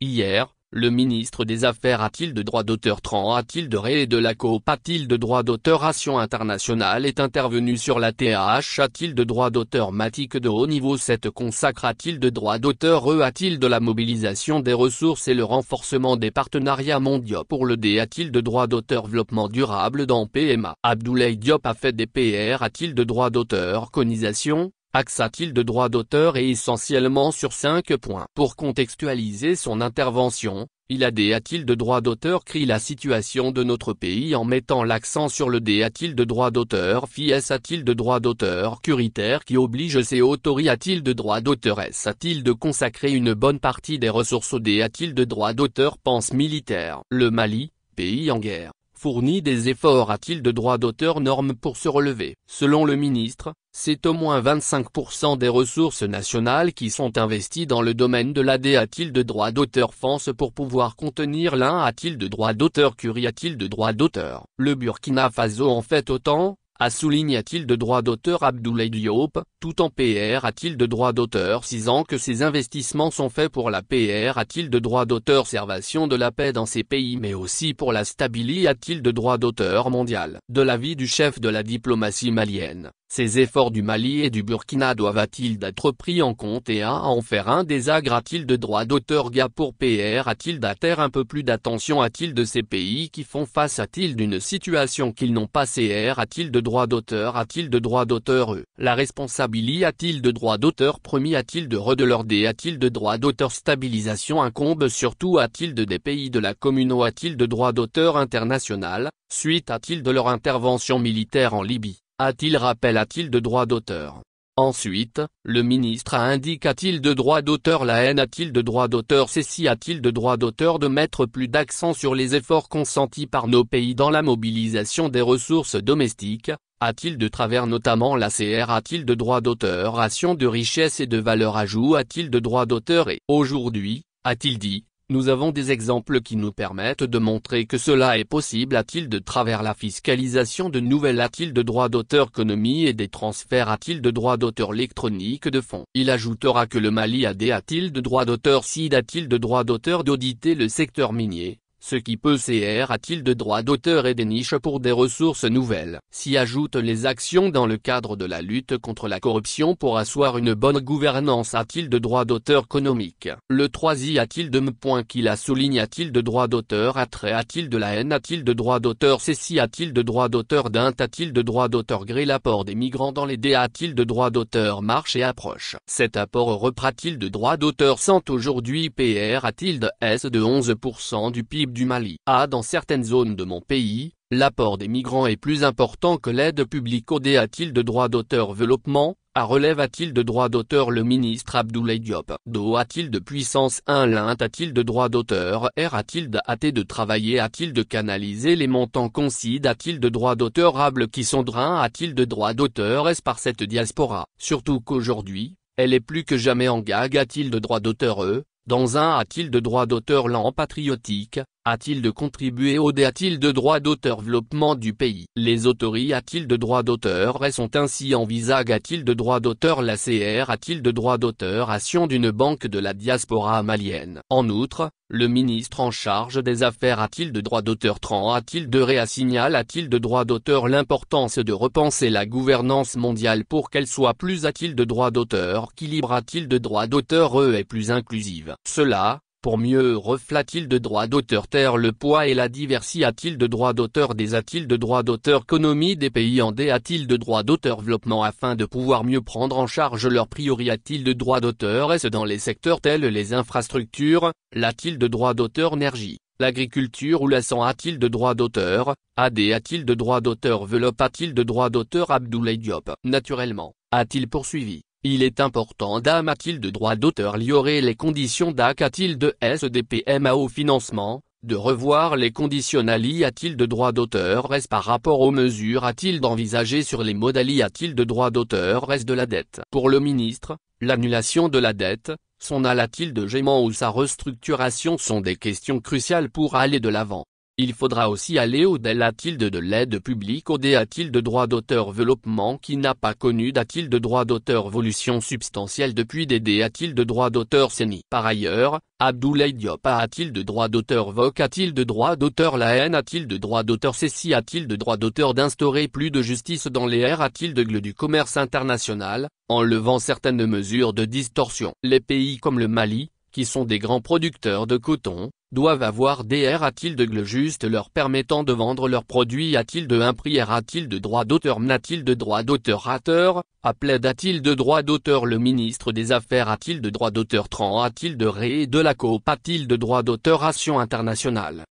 Hier, le ministre des Affaires a-t-il de droit d'auteur Tran a-t-il de Ré et de la Coop a-t-il de droit d'auteur Ration Internationale est intervenu sur la TAH a-t-il de droit d'auteur Matic de haut niveau 7 consacre a-t-il de droit d'auteur a-t-il de la mobilisation des ressources et le renforcement des partenariats mondiaux pour le D a-t-il de droit d'auteur développement durable dans PMA Abdoulaye Diop a fait des PR a-t-il de droit d'auteur conisation Axe a-t-il de droit d'auteur et essentiellement sur 5 points. Pour contextualiser son intervention, il a des a-t-il de droit d'auteur crie la situation de notre pays en mettant l'accent sur le D a-t-il de droit d'auteur FIS a-t-il de droit d'auteur curitaire qui oblige ses autorités a-t-il de droit d'auteur S a-t-il de consacrer une bonne partie des ressources au D a-t-il de droit d'auteur pense militaire. Le Mali, pays en guerre, fournit des efforts a-t-il de droit d'auteur normes pour se relever. Selon le ministre, c'est au moins 25% des ressources nationales qui sont investies dans le domaine de l'AD a-t-il de droit d'auteur France pour pouvoir contenir l'un a-t-il de droit d'auteur Curie a-t-il de droit d'auteur. Le Burkina Faso en fait autant, a souligné a-t-il de droit d'auteur Abdoulaye Diop, tout en PR a-t-il de droit d'auteur 6 ans que ces investissements sont faits pour la PR a-t-il de droit d'auteur servation de la paix dans ces pays mais aussi pour la stabilité a-t-il de droit d'auteur mondial. De l'avis du chef de la diplomatie malienne, ces efforts du Mali et du Burkina doivent-ils d'être pris en compte et à en faire un désagre a-t-il de droit d'auteur GA pour PR a-t-il d'attirer un peu plus d'attention a-t-il de ces pays qui font face a-t-il d'une situation qu'ils n'ont pas CR a-t-il de droit d'auteur a-t-il de droit d'auteur la responsabilité a-t-il de droit d'auteur premier a-t-il de leur D a-t-il de droit d'auteur stabilisation incombe surtout a-t-il de des pays de la communauté a-t-il de droit d'auteur international, suite a-t-il de leur intervention militaire en Libye. A-t-il rappel a-t-il de droit d'auteur. Ensuite, le ministre a indiqué a-t-il de droit d'auteur la haine a-t-il de droit d'auteur ceci a-t-il de droit d'auteur de mettre plus d'accent sur les efforts consentis par nos pays dans la mobilisation des ressources domestiques, a-t-il de travers notamment la CR a-t-il de droit d'auteur ration de richesse et de valeur ajout a-t-il de droit d'auteur et aujourd'hui, a-t-il dit, nous avons des exemples qui nous permettent de montrer que cela est possible a-t-il de travers la fiscalisation de nouvelles a-t-il de droit d'auteur économie et des transferts a-t-il de droit d'auteur électronique de fonds. Il ajoutera que le Mali a-t-il de droit d'auteur CID a-t-il de droit d'auteur d'auditer le secteur minier, ce qui peut CR a-t-il de droit d'auteur et des niches pour des ressources nouvelles. S'y ajoutent les actions dans le cadre de la lutte contre la corruption pour asseoir une bonne gouvernance a-t-il de droit d'auteur économique. Le 3i a-t-il de point qu'il a souligne a-t-il de droit d'auteur attrait a-t-il de la haine a-t-il de droit d'auteur ceci a-t-il de droit d'auteur d'int a-t-il de droit d'auteur gré l'apport des migrants dans les D a-t-il de droit d'auteur marche et approche. Cet apport reprend-il de droit d'auteur sans aujourd'hui PR a-t-il de S de 11% du PIB du Mali. Dans certaines zones de mon pays, l'apport des migrants est plus important que l'aide publique au D a-t-il de droit d'auteur développement, relève a-t-il de droit d'auteur le ministre Abdoulaye Diop. Do a-t-il de puissance 1 l'int a-t-il de droit d'auteur R a-t-il de travailler a-t-il de canaliser les montants concide a-t-il de droit d'auteur able qui sont drain a-t-il de droit d'auteur est par cette diaspora. Surtout qu'aujourd'hui, elle est plus que jamais en gag a-t-il de droit d'auteur dans un a-t-il de droit d'auteur lent patriotique, a-t-il de contribuer au D a-t-il de droit d'auteur développement du pays. Les autorités a-t-il de droit d'auteur et sont ainsi envisage a-t-il de droit d'auteur la CR a-t-il de droit d'auteur action d'une banque de la diaspora malienne. En outre, le ministre en charge des affaires a-t-il de droit d'auteur Tran a-t-il de réassignal a-t-il de droit d'auteur l'importance de repenser la gouvernance mondiale pour qu'elle soit plus a-t-il de droit d'auteur équilibre a-t-il de droit d'auteur et plus inclusive. Cela, pour mieux reflète-t-il de droit d'auteur taire le poids et la diversité a-t-il de droit d'auteur des a-t-il de droit d'auteur économie des pays en D a-t-il de droit d'auteur développement afin de pouvoir mieux prendre en charge leurs priorités a-t-il de droit d'auteur est-ce dans les secteurs tels les infrastructures, l'a-t-il de droit d'auteur énergie, l'agriculture ou la santé a-t-il de droit d'auteur, AD a-t-il de droit d'auteur développe a-t-il de droit d'auteur Abdoulaye Diop. Naturellement, a-t-il poursuivi. Il est important a-t-il de droit d'auteur améliorer les conditions a-t-il de SDPMA au financement, de revoir les conditionnalités a-t-il de droit d'auteur par rapport aux mesures a-t-il d'envisager sur les modalités a-t-il de droit d'auteur de la dette. Pour le ministre, l'annulation de la dette, son a-t-il de gaiement ou sa restructuration sont des questions cruciales pour aller de l'avant. Il faudra aussi aller au-delà de l'aide publique au de droit d'auteur développement qui n'a pas connu de droit d'auteur évolution substantielle depuis des de droit d'auteur CENI. Par ailleurs, Abdoulaye Diop a-t-il de droit d'auteur VOC a-t-il de droit d'auteur la haine a-t-il de droit d'auteur ceci a-t-il de droit d'auteur d'instaurer plus de justice dans les airs a-t-il de du commerce international, en levant certaines mesures de distorsion. Les pays comme le Mali, qui sont des grands producteurs de coton, doivent avoir des airs a-t-il de juste leur permettant de vendre leurs produits a-t-il de un prix a-t-il de droit d'auteur n'a-t-il de droit d'auteur a-t-il de droit d'auteur le ministre des Affaires a-t-il de droit d'auteur a-t-il de ré et de la coop a-t-il de droit d'auteur internationale.